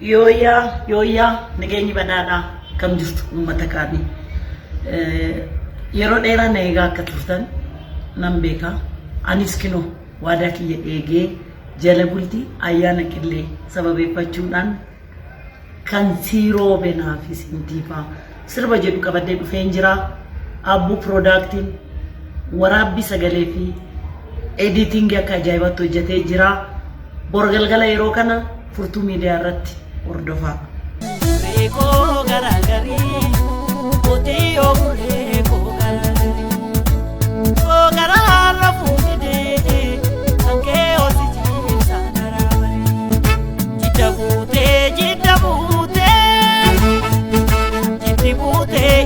Yooyaa nageenyi badhaadhaa kam jirtu uummata kaanii yeroo dheeraa na eegaa akka turtan nan beeka. Anis kinoo waadaa kiyya eegee jala bultii ayyaana qillee sababeeffachuudhaan kan siiroo benaa fi sintiifaa sirba jedhu qabadee dhufeen jira. Abbuu Production waraabbii sagalee fi editing akka ajaa'ibatti hojjetee jira. Borgalgala yeroo kana furtuu miidiyaa irratti hordofaa. Reekoo garaagarii mootii reekoo garaagarii koo garaarra fuudhee kan kee hojjechiisa garaagarii jidda buutee jiddi buutee.